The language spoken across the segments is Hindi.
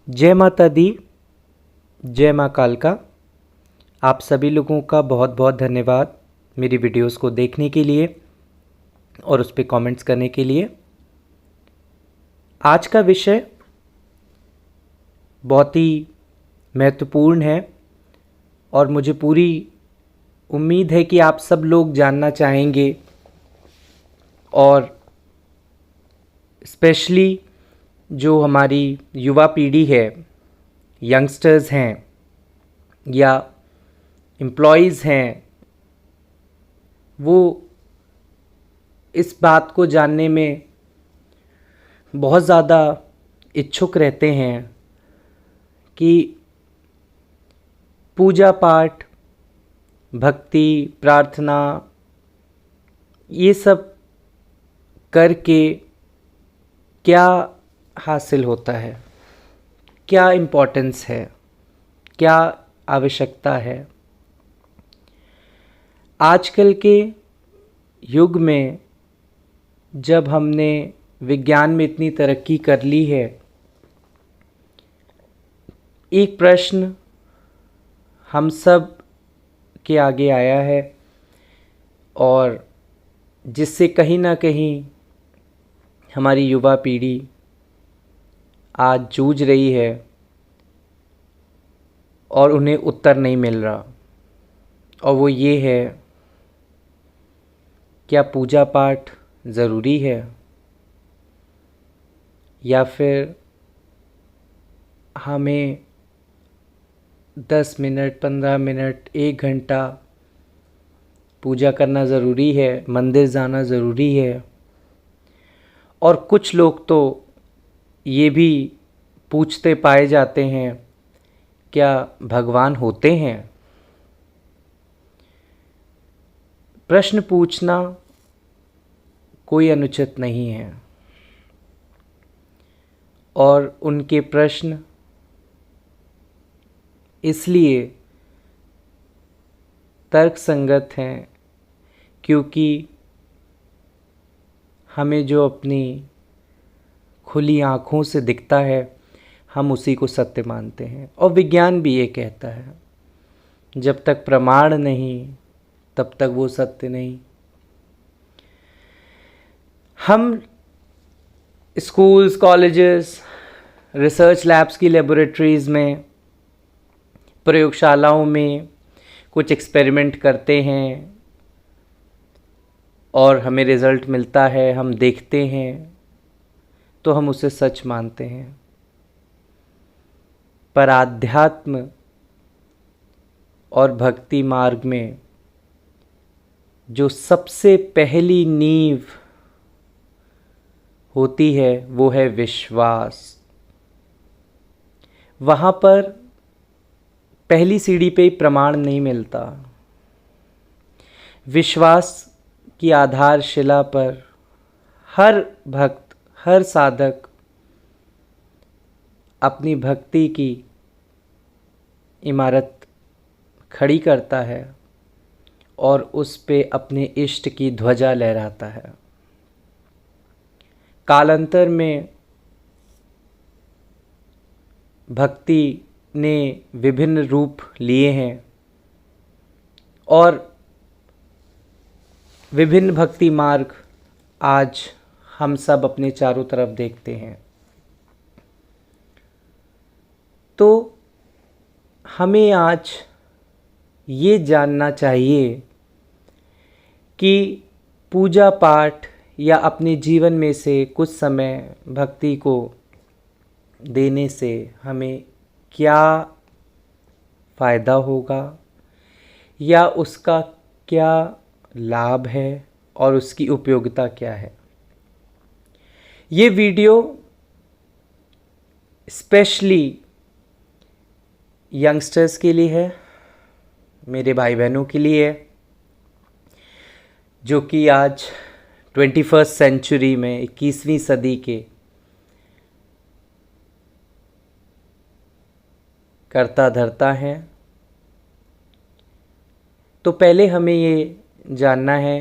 जय माता दी, जय माँ कालका। आप सभी लोगों का बहुत बहुत धन्यवाद मेरी वीडियोस को देखने के लिए और उस पर कमेंट्स करने के लिए। आज का विषय बहुत ही महत्वपूर्ण है और मुझे पूरी उम्मीद है कि आप सब लोग जानना चाहेंगे और स्पेशली जो हमारी युवा पीढ़ी है, यंगस्टर्स हैं या एम्प्लॉयज़ हैं, वो इस बात को जानने में बहुत ज़्यादा इच्छुक रहते हैं कि पूजा पाठ, भक्ति, प्रार्थना ये सब करके क्या हासिल होता है, क्या इम्पोर्टेंस है, क्या आवश्यकता है। आजकल के युग में जब हमने विज्ञान में इतनी तरक्की कर ली है, एक प्रश्न हम सब के आगे आया है और जिससे कहीं ना कहीं हमारी युवा पीढ़ी आज जूझ रही है और उन्हें उत्तर नहीं मिल रहा, और वो ये है, क्या पूजा पाठ ज़रूरी है या फिर हमें 10 मिनट, 15 मिनट, 1 घंटा पूजा करना ज़रूरी है, मंदिर जाना ज़रूरी है। और कुछ लोग तो ये भी पूछते पाए जाते हैं, क्या भगवान होते हैं? प्रश्न पूछना कोई अनुचित नहीं है और उनके प्रश्न इसलिए तर्कसंगत हैं क्योंकि हमें जो अपनी खुली आँखों से दिखता है हम उसी को सत्य मानते हैं। और विज्ञान भी ये कहता है, जब तक प्रमाण नहीं तब तक वो सत्य नहीं। हम स्कूल्स, कॉलेजेस, रिसर्च लैब्स की लेबोरेटरीज़ में, प्रयोगशालाओं में कुछ एक्सपेरिमेंट करते हैं और हमें रिज़ल्ट मिलता है, हम देखते हैं तो हम उसे सच मानते हैं। पर आध्यात्म और भक्ति मार्ग में जो सबसे पहली नींव होती है वो है विश्वास। वहाँ पर पहली सीढ़ी पे ही प्रमाण नहीं मिलता। विश्वास की आधारशिला पर हर भक्त, हर साधक अपनी भक्ति की इमारत खड़ी करता है और उस पे अपने इष्ट की ध्वजा लहराता है। कालांतर में भक्ति ने विभिन्न रूप लिए हैं और विभिन्न भक्ति मार्ग आज हम सब अपने चारों तरफ देखते हैं। तो हमें आज ये जानना चाहिए कि पूजा पाठ या अपने जीवन में से कुछ समय भक्ति को देने से हमें क्या फ़ायदा होगा या उसका क्या लाभ है और उसकी उपयोगिता क्या है। ये वीडियो स्पेशली यंगस्टर्स के लिए है, मेरे भाई बहनों के लिए है जो कि आज 21st सेंचुरी में 21वीं सदी के करता धरता हैं। तो पहले हमें ये जानना है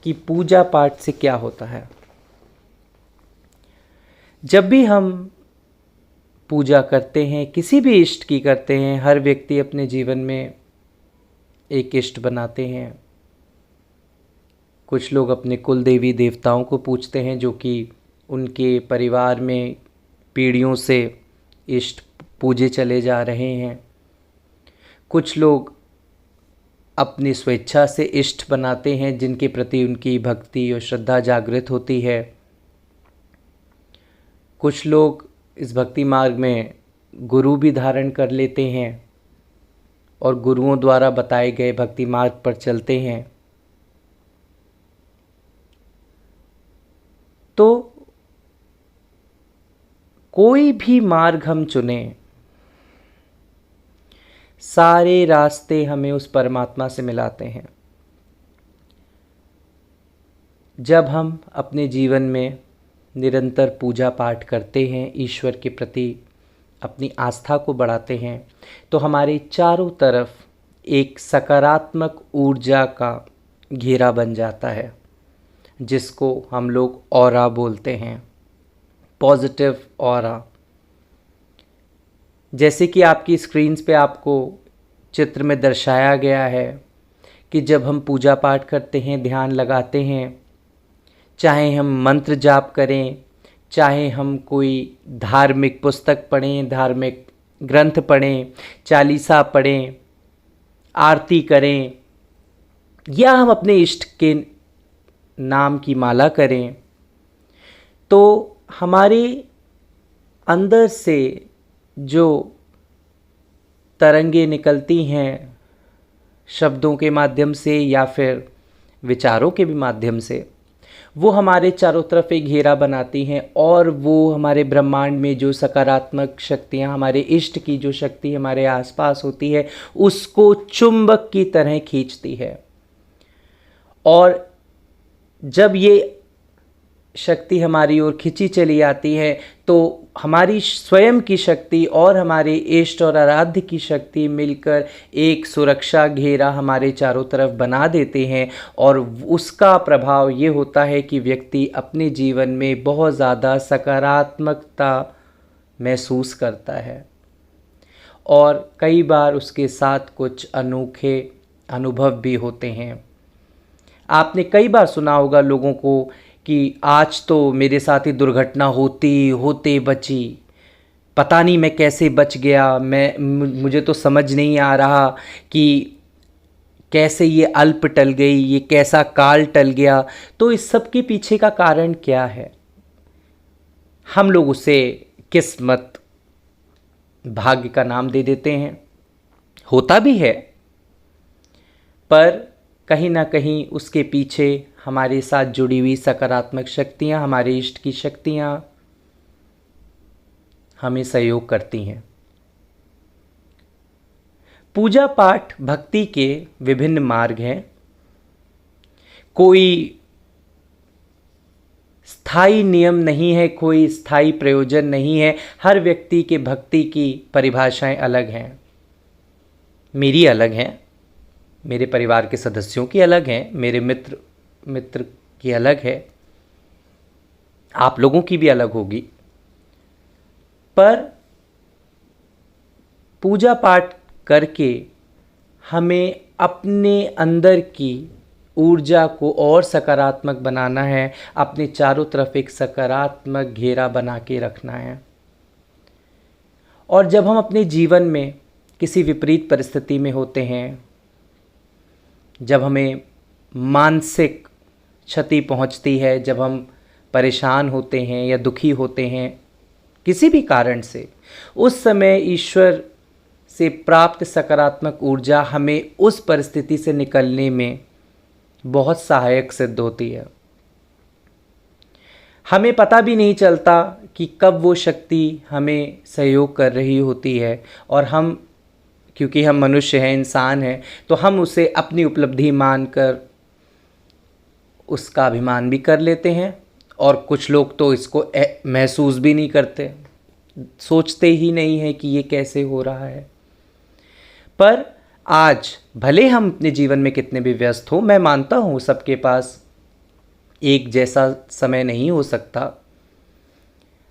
कि पूजा पाठ से क्या होता है। जब भी हम पूजा करते हैं, किसी भी इष्ट की करते हैं, हर व्यक्ति अपने जीवन में एक इष्ट बनाते हैं। कुछ लोग अपने कुल देवी देवताओं को पूजते हैं जो कि उनके परिवार में पीढ़ियों से इष्ट पूजे चले जा रहे हैं। कुछ लोग अपनी स्वेच्छा से इष्ट बनाते हैं जिनके प्रति उनकी भक्ति और श्रद्धा जागृत होती है। कुछ लोग इस भक्ति मार्ग में गुरु भी धारण कर लेते हैं और गुरुओं द्वारा बताए गए भक्ति मार्ग पर चलते हैं। तो कोई भी मार्ग हम चुनें, सारे रास्ते हमें उस परमात्मा से मिलाते हैं। जब हम अपने जीवन में निरंतर पूजा पाठ करते हैं, ईश्वर के प्रति अपनी आस्था को बढ़ाते हैं, तो हमारे चारों तरफ एक सकारात्मक ऊर्जा का घेरा बन जाता है, जिसको हम लोग ऑरा बोलते हैं, पॉजिटिव ऑरा। जैसे कि आपकी स्क्रीन्स पे आपको चित्र में दर्शाया गया है कि जब हम पूजा पाठ करते हैं, ध्यान लगाते हैं, चाहे हम मंत्र जाप करें, चाहे हम कोई धार्मिक पुस्तक पढ़ें, धार्मिक ग्रंथ पढ़ें, चालीसा पढ़ें, आरती करें, या हम अपने इष्ट के नाम की माला करें, तो हमारे अंदर से जो तरंगे निकलती हैं शब्दों के माध्यम से या फिर विचारों के भी माध्यम से, वो हमारे चारों तरफ एक घेरा बनाती हैं और वो हमारे ब्रह्मांड में जो सकारात्मक शक्तियाँ, हमारे इष्ट की जो शक्ति हमारे आसपास होती है, उसको चुंबक की तरह खींचती है। और जब ये शक्ति हमारी ओर खिंची चली आती है तो हमारी स्वयं की शक्ति और हमारे इष्ट और आराध्य की शक्ति मिलकर एक सुरक्षा घेरा हमारे चारों तरफ बना देते हैं। और उसका प्रभाव ये होता है कि व्यक्ति अपने जीवन में बहुत ज़्यादा सकारात्मकता महसूस करता है और कई बार उसके साथ कुछ अनोखे अनुभव भी होते हैं। आपने कई बार सुना होगा लोगों को कि आज तो मेरे साथ ही दुर्घटना होती होते बची, पता नहीं मैं कैसे बच गया, मुझे तो समझ नहीं आ रहा कि कैसे ये अल्प टल गई, ये कैसा काल टल गया। तो इस सब के पीछे का कारण क्या है? हम लोग उसे किस्मत, भाग्य का नाम दे देते हैं, होता भी है, पर कहीं ना कहीं उसके पीछे हमारे साथ जुड़ी हुई सकारात्मक शक्तियाँ, हमारे इष्ट की शक्तियाँ हमें सहयोग करती हैं। पूजा पाठ भक्ति के विभिन्न मार्ग हैं। कोई स्थायी नियम नहीं है, कोई स्थायी प्रयोजन नहीं है। हर व्यक्ति के भक्ति की परिभाषाएं अलग हैं। मेरी अलग हैं, मेरे परिवार के सदस्यों की अलग हैं, मेरे मित्र की अलग है, आप लोगों की भी अलग होगी। पर पूजा पाठ करके हमें अपने अंदर की ऊर्जा को और सकारात्मक बनाना है, अपने चारों तरफ एक सकारात्मक घेरा बना के रखना है। और जब हम अपने जीवन में किसी विपरीत परिस्थिति में होते हैं, जब हमें मानसिक क्षति पहुंचती है, जब हम परेशान होते हैं या दुखी होते हैं किसी भी कारण से, उस समय ईश्वर से प्राप्त सकारात्मक ऊर्जा हमें उस परिस्थिति से निकलने में बहुत सहायक सिद्ध होती है। हमें पता भी नहीं चलता कि कब वो शक्ति हमें सहयोग कर रही होती है, और हम, क्योंकि हम मनुष्य हैं, इंसान हैं, तो हम उसे अपनी उपलब्धि मानकर उसका अभिमान भी कर लेते हैं। और कुछ लोग तो इसको महसूस भी नहीं करते, सोचते ही नहीं है कि ये कैसे हो रहा है। पर आज भले हम अपने जीवन में कितने भी व्यस्त हों, मैं मानता हूँ सबके पास एक जैसा समय नहीं हो सकता।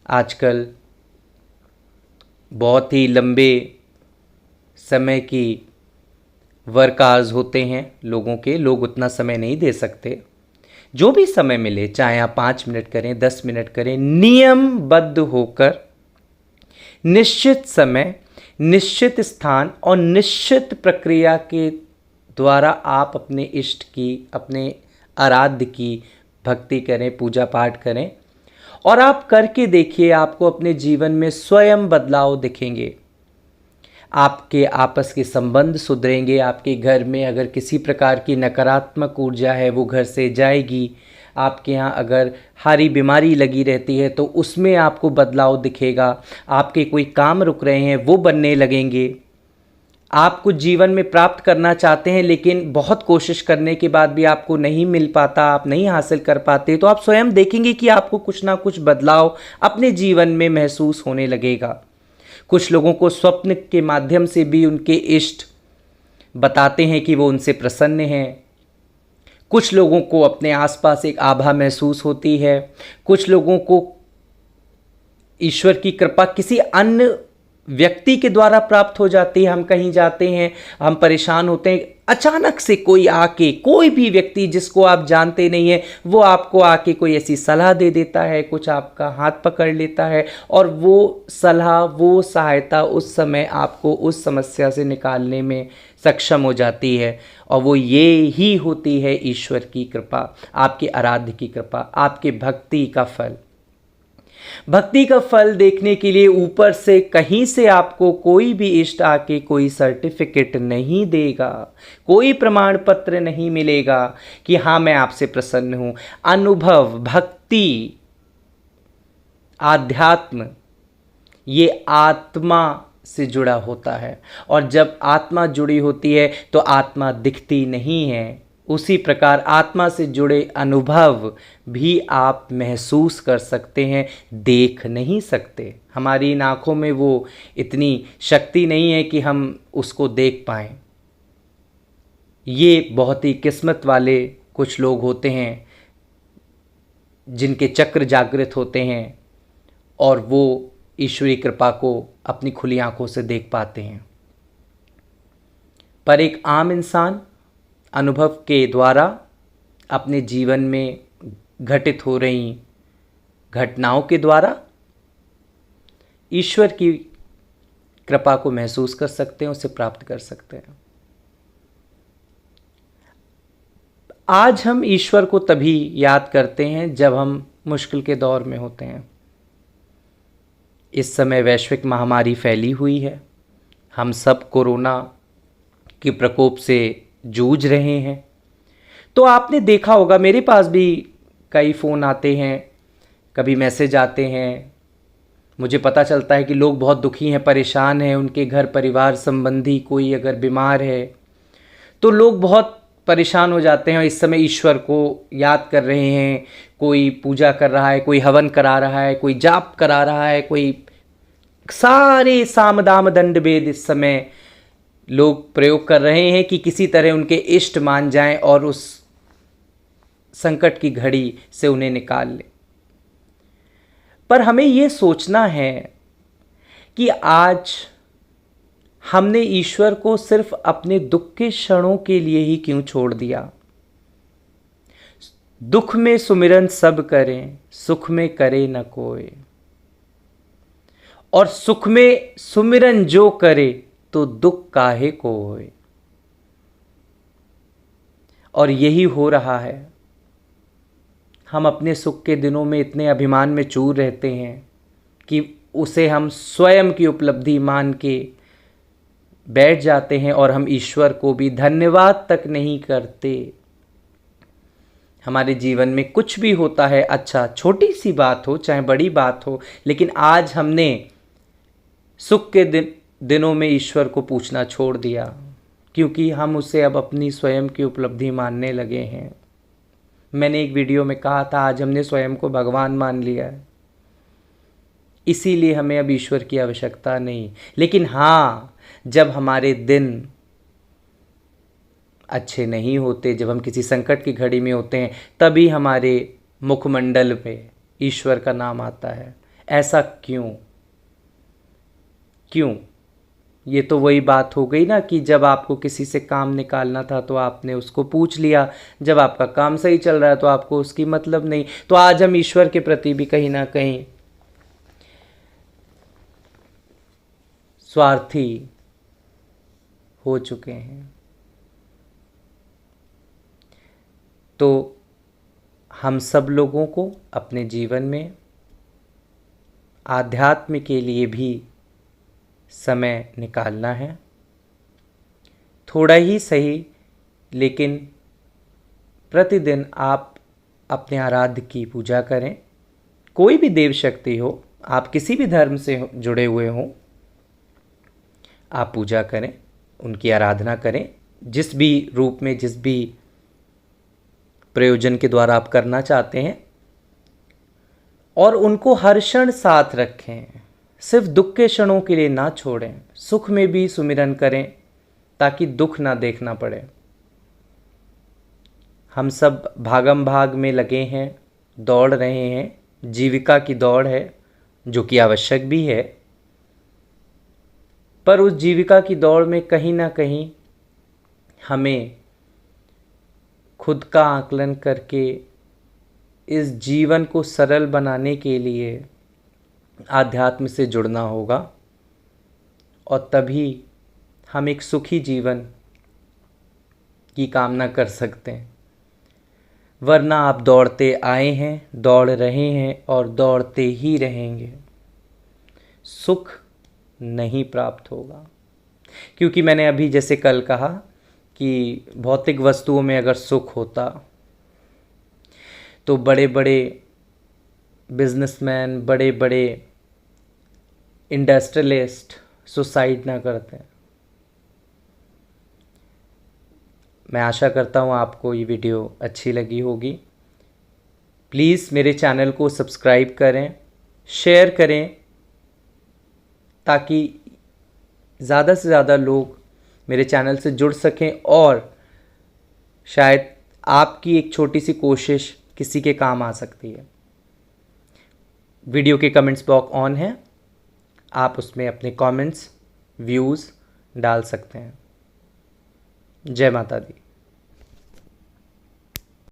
आजकल बहुत ही लंबे समय की वर्क आवर्स होते हैं लोगों के, लोग उतना समय नहीं दे सकते। जो भी समय मिले, चाहे आप 5 मिनट करें, 10 मिनट करें, नियमबद्ध होकर निश्चित समय, निश्चित स्थान और निश्चित प्रक्रिया के द्वारा आप अपने इष्ट की, अपने आराध्य की भक्ति करें, पूजा पाठ करें। और आप करके देखिए, आपको अपने जीवन में स्वयं बदलाव दिखेंगे। आपके आपस के संबंध सुधरेंगे। आपके घर में अगर किसी प्रकार की नकारात्मक ऊर्जा है वो घर से जाएगी। आपके यहाँ अगर हारी बीमारी लगी रहती है तो उसमें आपको बदलाव दिखेगा। आपके कोई काम रुक रहे हैं वो बनने लगेंगे। आप कुछ जीवन में प्राप्त करना चाहते हैं लेकिन बहुत कोशिश करने के बाद भी आपको नहीं मिल पाता, आप नहीं हासिल कर पाते, तो आप स्वयं देखेंगे कि आपको कुछ ना कुछ बदलाव अपने जीवन में महसूस होने लगेगा। कुछ लोगों को स्वप्न के माध्यम से भी उनके इष्ट बताते हैं कि वो उनसे प्रसन्न हैं। कुछ लोगों को अपने आसपास एक आभा महसूस होती है। कुछ लोगों को ईश्वर की कृपा किसी अन्य व्यक्ति के द्वारा प्राप्त हो जाती है। हम कहीं जाते हैं, हम परेशान होते हैं, अचानक से कोई आके, कोई भी व्यक्ति जिसको आप जानते नहीं हैं, वो आपको आके कोई ऐसी सलाह दे देता है, कुछ आपका हाथ पकड़ लेता है और वो सलाह, वो सहायता उस समय आपको उस समस्या से निकालने में सक्षम हो जाती है। और वो ये ही होती है ईश्वर की कृपा, आपके आराध्य की कृपा, आपके भक्ति का फल। भक्ति का फल देखने के लिए ऊपर से कहीं से आपको कोई भी इष्ट आके कोई सर्टिफिकेट नहीं देगा, कोई प्रमाण पत्र नहीं मिलेगा कि हाँ मैं आपसे प्रसन्न हूं। अनुभव, भक्ति, आध्यात्म, ये आत्मा से जुड़ा होता है। और जब आत्मा जुड़ी होती है तो आत्मा दिखती नहीं है। उसी प्रकार आत्मा से जुड़े अनुभव भी आप महसूस कर सकते हैं, देख नहीं सकते। हमारी इन आँखों में वो इतनी शक्ति नहीं है कि हम उसको देख पाएं। ये बहुत ही किस्मत वाले कुछ लोग होते हैं जिनके चक्र जागृत होते हैं और वो ईश्वरी कृपा को अपनी खुली आंखों से देख पाते हैं। पर एक आम इंसान अनुभव के द्वारा अपने जीवन में घटित हो रही घटनाओं के द्वारा ईश्वर की कृपा को महसूस कर सकते हैं, उसे प्राप्त कर सकते हैं। आज हम ईश्वर को तभी याद करते हैं जब हम मुश्किल के दौर में होते हैं। इस समय वैश्विक महामारी फैली हुई है, हम सब कोरोना के प्रकोप से जूझ रहे हैं। तो आपने देखा होगा, मेरे पास भी कई फ़ोन आते हैं, कभी मैसेज आते हैं, मुझे पता चलता है कि लोग बहुत दुखी हैं, परेशान हैं, उनके घर परिवार संबंधी कोई अगर बीमार है तो लोग बहुत परेशान हो जाते हैं और इस समय ईश्वर को याद कर रहे हैं। कोई पूजा कर रहा है, कोई हवन करा रहा है, कोई जाप करा रहा है, कोई सारे साम दाम दंड भेद इस समय लोग प्रयोग कर रहे हैं कि किसी तरह उनके इष्ट मान जाएं और उस संकट की घड़ी से उन्हें निकाल ले। पर हमें ये सोचना है कि आज हमने ईश्वर को सिर्फ अपने दुख के क्षणों के लिए ही क्यों छोड़ दिया। दुख में सुमिरन सब करें, सुख में करे न कोई, और सुख में सुमिरन जो करे तो दुख काहे को होए। और यही हो रहा है। हम अपने सुख के दिनों में इतने अभिमान में चूर रहते हैं कि उसे हम स्वयं की उपलब्धि मान के बैठ जाते हैं और हम ईश्वर को भी धन्यवाद तक नहीं करते। हमारे जीवन में कुछ भी होता है, अच्छा छोटी सी बात हो चाहे बड़ी बात हो, लेकिन आज हमने सुख के दिनों में ईश्वर को पूछना छोड़ दिया, क्योंकि हम उसे अब अपनी स्वयं की उपलब्धि मानने लगे हैं। मैंने एक वीडियो में कहा था, आज हमने स्वयं को भगवान मान लिया है, इसीलिए हमें अब ईश्वर की आवश्यकता नहीं। लेकिन हाँ, जब हमारे दिन अच्छे नहीं होते, जब हम किसी संकट की घड़ी में होते हैं, तभी हमारे मुखमंडल पे ईश्वर का नाम आता है। ऐसा क्यों? क्यों? ये तो वही बात हो गई ना कि जब आपको किसी से काम निकालना था तो आपने उसको पूछ लिया, जब आपका काम सही चल रहा है तो आपको उसकी मतलब नहीं। तो आज हम ईश्वर के प्रति भी कहीं ना कहीं स्वार्थी हो चुके हैं। तो हम सब लोगों को अपने जीवन में आध्यात्म के लिए भी समय निकालना है, थोड़ा ही सही, लेकिन प्रतिदिन आप अपने आराध्य की पूजा करें। कोई भी देव शक्ति हो, आप किसी भी धर्म से जुड़े हुए हों, आप पूजा करें, उनकी आराधना करें, जिस भी रूप में, जिस भी प्रयोजन के द्वारा आप करना चाहते हैं, और उनको हर क्षण साथ रखें। सिर्फ दुख के क्षणों के लिए ना छोड़ें, सुख में भी सुमिरन करें ताकि दुख ना देखना पड़े। हम सब भागम भाग में लगे हैं, दौड़ रहे हैं, जीविका की दौड़ है जो कि आवश्यक भी है, पर उस जीविका की दौड़ में कहीं ना कहीं हमें खुद का आकलन करके इस जीवन को सरल बनाने के लिए आध्यात्म से जुड़ना होगा, और तभी हम एक सुखी जीवन की कामना कर सकते हैं। वरना आप दौड़ते आए हैं, दौड़ रहे हैं और दौड़ते ही रहेंगे, सुख नहीं प्राप्त होगा। क्योंकि मैंने अभी जैसे कल कहा कि भौतिक वस्तुओं में अगर सुख होता तो बड़े बड़े बिजनेसमैन, बड़े बड़े इंडस्ट्रियलिस्ट सुसाइड ना करते। मैं आशा करता हूँ आपको ये वीडियो अच्छी लगी होगी। प्लीज़ मेरे चैनल को सब्सक्राइब करें, शेयर करें, ताकि ज़्यादा से ज़्यादा लोग मेरे चैनल से जुड़ सकें और शायद आपकी एक छोटी सी कोशिश किसी के काम आ सकती है। वीडियो के कमेंट्स बॉक्स ऑन है, आप उसमें अपने कमेंट्स, व्यूज़ डाल सकते हैं। जय माता दी।